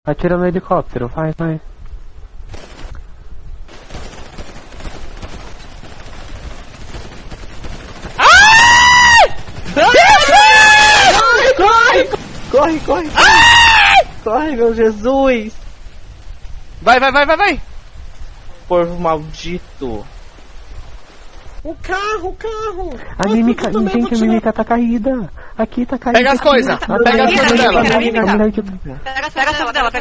Atira no helicóptero, vai. Corre! Corre, meu Jesus! Vai! Porvo maldito! O carro! A mímica, gente, a mímica tá caída. Aqui tá caída. Pega as coisas! Pega as coisas dela! A mulher que... Pega as coisas dela.